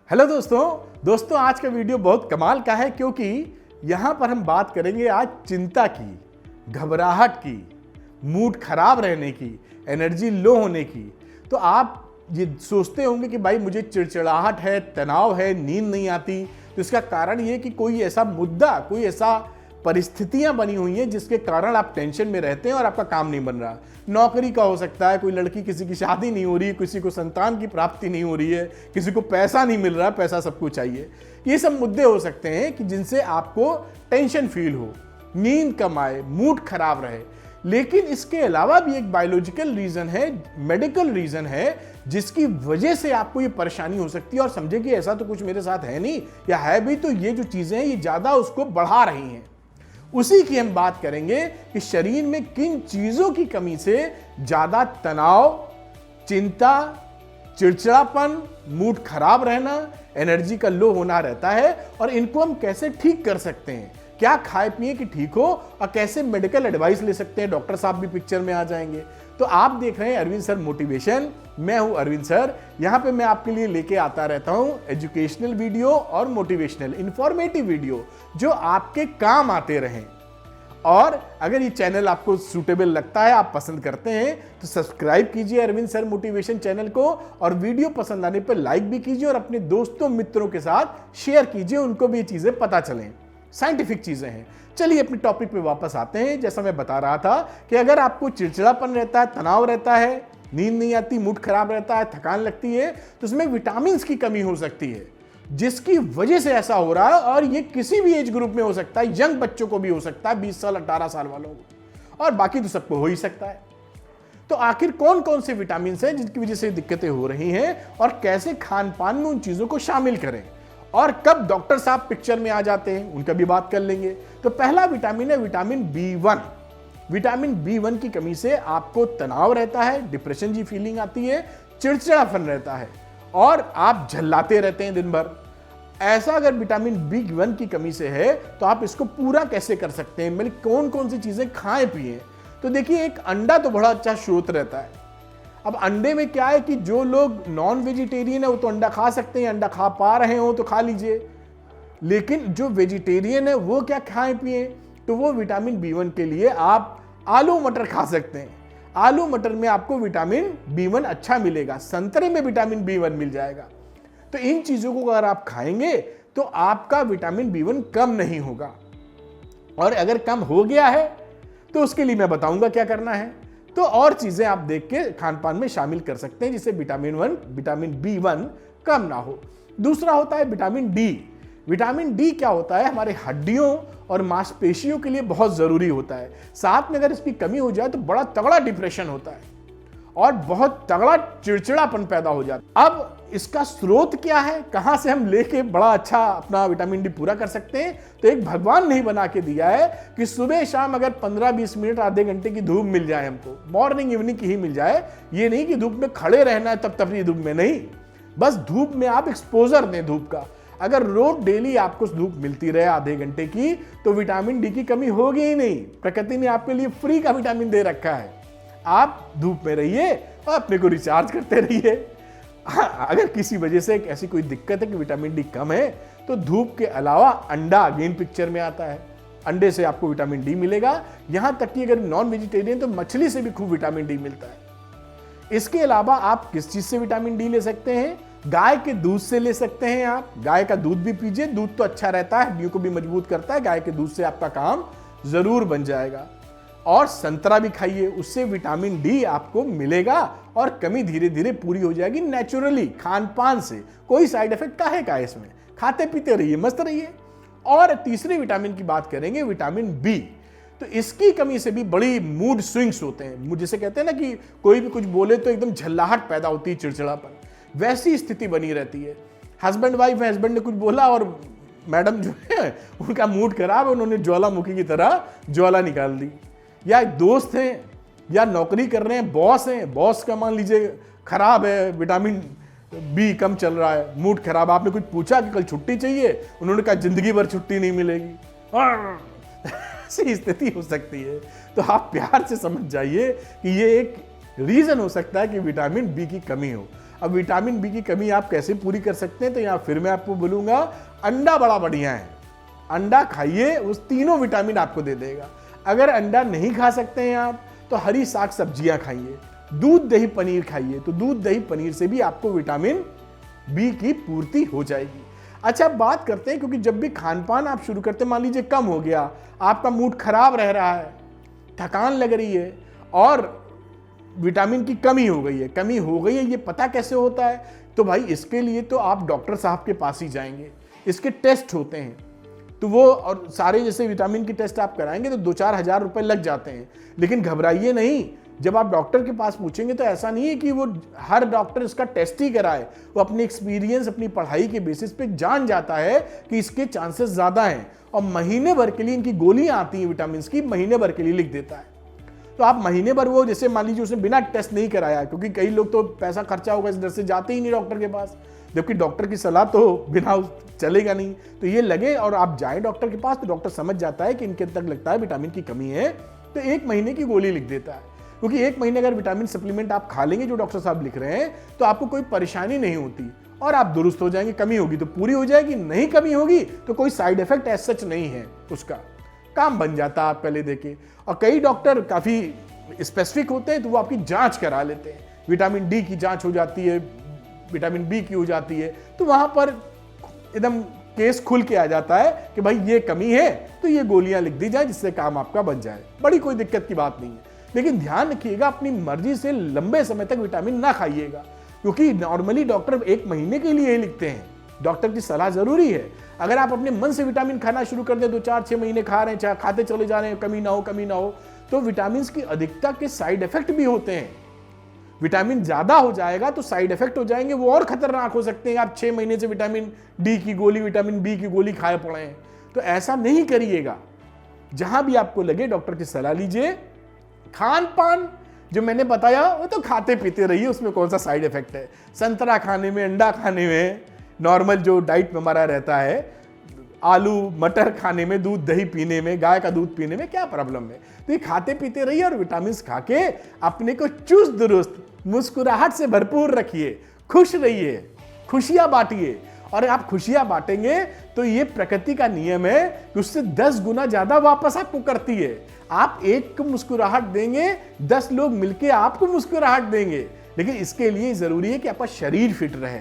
Hello दोस्तों आज का वीडियो बहुत कमाल का है क्योंकि यहां पर हम बात करेंगे आज चिंता की, घबराहट की, मूड खराब रहने की, एनर्जी लो होने की। तो आप ये सोचते होंगे कि भाई मुझे चिड़चिड़ाहट है, तनाव है, नींद नहीं आती। तो इसका कारण ये कि कोई ऐसा मुद्दा, कोई ऐसा परिस्थितियां बनी हुई हैं जिसके कारण आप टेंशन में रहते हैं और आपका काम नहीं बन रहा। नौकरी का हो सकता है, कोई लड़की किसी की शादी नहीं हो रही, किसी को संतान की प्राप्ति नहीं हो रही है, किसी को पैसा नहीं मिल रहा, पैसा सबको चाहिए। ये सब मुद्दे हो सकते हैं कि जिनसे आपको टेंशन फील हो, नींद कम आए, मूड खराब रहे। लेकिन इसके अलावा भी एक बायोलॉजिकल रीजन है, मेडिकल रीजन है, जिसकी वजह से आपको ये परेशानी हो सकती है। और समझे कि ऐसा तो कुछ मेरे साथ है नहीं, या है भी तो ये जो चीजें हैं ये ज्यादा उसको बढ़ा रही हैं। उसी की हम बात करेंगे कि शरीर में किन चीजों की कमी से ज्यादा तनाव, चिंता, चिड़चिड़ापन, मूड खराब रहना, एनर्जी का लो होना रहता है, और इनको हम कैसे ठीक कर सकते हैं, क्या खाए पिए कि ठीक हो, और कैसे मेडिकल एडवाइस ले सकते हैं। डॉक्टर साहब भी पिक्चर में आ जाएंगे। तो आप देख रहे हैं अरविंद सर मोटिवेशन। मैं हूं अरविंद सर। यहां पे मैं आपके लिए लेके आता रहता हूं एजुकेशनल वीडियो और मोटिवेशनल, इंफॉर्मेटिव वीडियो जो आपके काम आते रहें। और अगर ये चैनल आपको सूटेबल लगता है, आप पसंद करते हैं, तो सब्सक्राइब कीजिए अरविंद सर मोटिवेशन चैनल को, और वीडियो पसंद आने पर लाइक भी कीजिए और अपने दोस्तों मित्रों के साथ शेयर कीजिए, उनको भी ये चीजें पता चलें। साइंटिफिक चीजें हैं। चलिए अपने टॉपिक पे वापस आते हैं। जैसा मैं बता रहा था कि अगर आपको चिड़चिड़ापन रहता है, तनाव रहता है, नींद नहीं आती, मूड खराब रहता है, थकान लगती है, तो उसमें विटामिन की कमी हो सकती है, जिसकी वजह से ऐसा हो रहा है। और ये किसी भी एज ग्रुप में हो सकता है, यंग बच्चों को भी हो सकता है, 20 साल 18 साल वालों को, और बाकी तो सबको हो ही सकता है। तो आखिर कौन कौन से विटामिन हैं जिनकी वजह से दिक्कतें हो रही हैं, और कैसे खान पान में उन चीजों को शामिल करें, और कब डॉक्टर साहब पिक्चर में आ जाते हैं, उनका भी बात कर लेंगे। तो पहला विटामिन है विटामिन B1। विटामिन B1 की कमी से आपको तनाव रहता है, डिप्रेशन जी फीलिंग आती है, चिड़चिड़ापन रहता है, और आप झल्लाते रहते हैं दिन भर। ऐसा अगर विटामिन B1 की कमी से है तो आप इसको पूरा कैसे कर सकते हैं, मतलब कौन कौन सी चीजें खाएं पिए। तो देखिए, एक अंडा तो बड़ा अच्छा स्रोत रहता है। अब अंडे में क्या है कि जो लोग नॉन वेजिटेरियन है वो तो अंडा खा सकते हैं, अंडा खा पा रहे हो तो खा लीजिए। लेकिन जो वेजिटेरियन है वो क्या खाएं पिए, तो वो विटामिन B1 के लिए आप आलू मटर खा सकते हैं। आलू मटर में आपको विटामिन B1 अच्छा मिलेगा, संतरे में विटामिन B1 मिल जाएगा। तो इन चीजों को अगर आप खाएंगे तो आपका विटामिन B1 कम नहीं होगा। और अगर कम हो गया है तो उसके लिए मैं बताऊंगा क्या करना है। तो और चीजें आप देख के खान पान में शामिल कर सकते हैं जिससे विटामिन B1 कम ना हो। दूसरा होता है विटामिन D। विटामिन D क्या होता है, हमारे हड्डियों और मांसपेशियों के लिए बहुत जरूरी होता है। साथ में अगर इसकी कमी हो जाए तो बड़ा तगड़ा डिप्रेशन होता है और बहुत तगड़ा चिड़चिड़ापन पैदा हो जाता है। अब इसका स्रोत क्या है, कहां से हम लेके बड़ा अच्छा अपना विटामिन डी पूरा कर सकते हैं। तो एक भगवान ने ही बना के दिया है कि सुबह शाम अगर 15-20 मिनट, आधे घंटे की धूप मिल जाए हमको, मॉर्निंग इवनिंग की ही मिल जाए। ये नहीं कि धूप में खड़े रहना है तब तपरी धूप में नहीं, बस धूप में आप एक्सपोजर दें धूप का। अगर रोज डेली आपको धूप मिलती रहे आधे घंटे की, तो विटामिन डी की कमी होगी ही नहीं। प्रकृति ने आपके लिए फ्री का विटामिन दे रखा है। आप धूप में रहिए और अपने को रिचार्ज करते रहिए। अगर किसी वजह से ऐसी कोई दिक्कत है कि विटामिन डी कम है, तो धूप के अलावा अंडा अगेन पिक्चर में आता है। अंडे से आपको विटामिन डी मिलेगा। यहां तक कि अगर नॉन वेजिटेरियन तो मछली से भी खूब विटामिन डी मिलता है। इसके अलावा आप किस चीज से विटामिन डी ले सकते हैं, गाय के दूध से ले सकते हैं। आप गाय का दूध भी पीजिए, दूध तो अच्छा रहता है, हड्डियों को भी मजबूत करता है। गाय के दूध से आपका काम जरूर बन जाएगा। और संतरा भी खाइए, उससे विटामिन डी आपको मिलेगा और कमी धीरे धीरे पूरी हो जाएगी नेचुरली, खान पान से। कोई साइड इफेक्ट काहे का इसमें, खाते पीते रहिए, मस्त रहिए। और तीसरे विटामिन की बात करेंगे, विटामिन बी। तो इसकी कमी से भी बड़ी मूड स्विंग्स होते हैं। जैसे कहते हैं ना कि कोई भी कुछ बोले तो एकदम झल्लाहट पैदा होती है, चिड़चिड़ापन, वैसी स्थिति बनी रहती है। हस्बैंड वाइफ है, हस्बैंड ने कुछ बोला और मैडम जो है उनका मूड खराब है, उन्होंने ज्वालामुखी की तरह ज्वाला निकाल दी। या दोस्त हैं, या नौकरी कर रहे हैं, बॉस हैं, बॉस का मान लीजिए खराब है, विटामिन बी कम चल रहा है, मूड खराब। आपने कुछ पूछा कि कल छुट्टी चाहिए, उन्होंने कहा जिंदगी भर छुट्टी नहीं मिलेगी। ऐसी स्थिति हो सकती है। तो आप प्यार से समझ जाइए कि ये एक रीजन हो सकता है कि विटामिन बी की कमी हो। अब विटामिन बी की कमी आप कैसे पूरी कर सकते हैं, तो यहाँ फिर मैं आपको बोलूंगा अंडा बड़ा बढ़िया है। अंडा खाइए, उस तीनों विटामिन आपको दे देगा। अगर अंडा नहीं खा सकते हैं आप, तो हरी साग सब्जियां खाइए, दूध दही पनीर खाइए, तो दूध दही पनीर से भी आपको विटामिन बी की पूर्ति हो जाएगी। अच्छा, बात करते हैं, क्योंकि जब भी खान पान आप शुरू करते हैं, मान लीजिए कम हो गया, आपका मूड खराब रह रहा है, थकान लग रही है और विटामिन की कमी हो गई है, ये पता कैसे होता है? तो भाई इसके लिए तो आप डॉक्टर साहब के पास ही जाएंगे, इसके टेस्ट होते हैं, तो वो और सारे जैसे विटामिन की टेस्ट आप कराएंगे तो 2-4 हज़ार रुपए लग जाते हैं। लेकिन घबराइए नहीं, जब आप डॉक्टर के पास पूछेंगे तो ऐसा नहीं है कि वो हर डॉक्टर इसका टेस्ट ही कराए, वो अपनी एक्सपीरियंस, अपनी पढ़ाई के बेसिस पे जान जाता है कि इसके चांसेस ज़्यादा हैं, और महीने भर के लिए इनकी गोलियां आती हैं विटामिन की, महीने भर के लिए लिख देता है। तो आप महीने भर वो, जैसे मान लीजिए उसने बिना टेस्ट नहीं कराया, क्योंकि कई लोग तो पैसा खर्चा होगा इस डर से जाते ही नहीं डॉक्टर के पास, जबकि डॉक्टर की सलाह तो बिना चलेगा नहीं, तो ये लगे और आप जाएं डॉक्टर के पास, तो डॉक्टर समझ जाता है कि इनके तक लगता है विटामिन की कमी है, तो 1 महीने की गोली लिख देता है। क्योंकि 1 महीने अगर विटामिन सप्लीमेंट आप खा लेंगे जो डॉक्टर साहब लिख रहे हैं, तो आपको कोई परेशानी नहीं होती और आप दुरुस्त हो जाएंगे। कमी होगी तो पूरी हो जाएगी, नहीं कमी होगी तो कोई साइड इफेक्ट एज सच नहीं है, उसका काम बन जाता है आप पहले देखे। और कई डॉक्टर काफी स्पेसिफिक होते हैं, तो वो आपकी जांच करा लेते हैं, विटामिन डी की जांच हो जाती है, विटामिन बी की हो जाती है, तो वहां पर एकदम केस खुल के आ जाता है कि भाई ये कमी है, तो ये गोलियां लिख दी जाए जिससे काम आपका बन जाए। बड़ी कोई दिक्कत की बात नहीं है। लेकिन ध्यान रखिएगा, अपनी मर्जी से लंबे समय तक विटामिन ना खाइएगा, क्योंकि नॉर्मली डॉक्टर 1 महीने के लिए ही लिखते हैं, डॉक्टर की सलाह जरूरी है। अगर आप अपने मन से विटामिन खाना शुरू कर दें, 2-4-6 महीने खा रहे हैं, चाहे खाते चले जा रहे हैं, कमी ना हो, तो विटामिन की अधिकता के साइड इफेक्ट भी होते हैं। विटामिन ज्यादा हो जाएगा तो साइड इफेक्ट हो जाएंगे, वो और खतरनाक हो सकते हैं। आप 6 महीने से विटामिन डी की गोली, विटामिन बी की गोली खाए पड़े हैं, तो ऐसा नहीं करिएगा। जहां भी आपको लगे डॉक्टर की सलाह लीजिए। खान पान जो मैंने बताया वो तो खाते पीते रहिए, उसमें कौन सा साइड इफेक्ट है। संतरा खाने में, अंडा खाने में, नॉर्मल जो डाइट में हमारा रहता है, आलू मटर खाने में, दूध दही पीने में, गाय का दूध पीने में क्या प्रॉब्लम है? तो ये खाते पीते रहिए और विटामिन खा के अपने को चुस्त दुरुस्त, मुस्कुराहट से भरपूर रखिए, खुश रहिए, खुशियां बांटिए। और आप खुशियां बांटेंगे तो ये प्रकृति का नियम है कि उससे 10 गुना ज्यादा वापस आपको करती है। आप एक को मुस्कुराहट देंगे, 10 लोग मिलके आपको मुस्कुराहट देंगे। लेकिन इसके लिए जरूरी है कि आपका शरीर फिट रहे,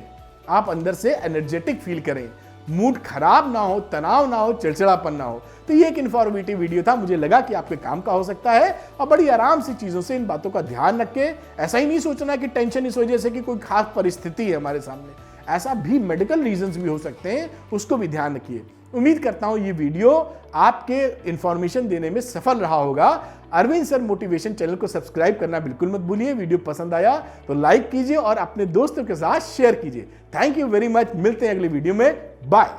आप अंदर से एनर्जेटिक फील करें, मूड खराब ना हो, तनाव ना हो, चिड़चिड़ापन ना हो। तो ये एक इन्फॉर्मेटिव वीडियो था, मुझे लगा कि आपके काम का हो सकता है। और बड़ी आराम से चीजों से इन बातों का ध्यान रखें। ऐसा ही नहीं सोचना कि टेंशन इस वजह से कि कोई खास परिस्थिति है हमारे सामने, ऐसा भी मेडिकल रीजंस भी हो सकते हैं, उसको भी ध्यान रखिए। उम्मीद करता हूं ये वीडियो आपके इंफॉर्मेशन देने में सफल रहा होगा। अरविंद सर मोटिवेशन चैनल को सब्सक्राइब करना बिल्कुल मत भूलिए। वीडियो पसंद आया तो लाइक कीजिए और अपने दोस्तों के साथ शेयर कीजिए। Thank you very much. मिलते हैं अगले वीडियो में। बाय।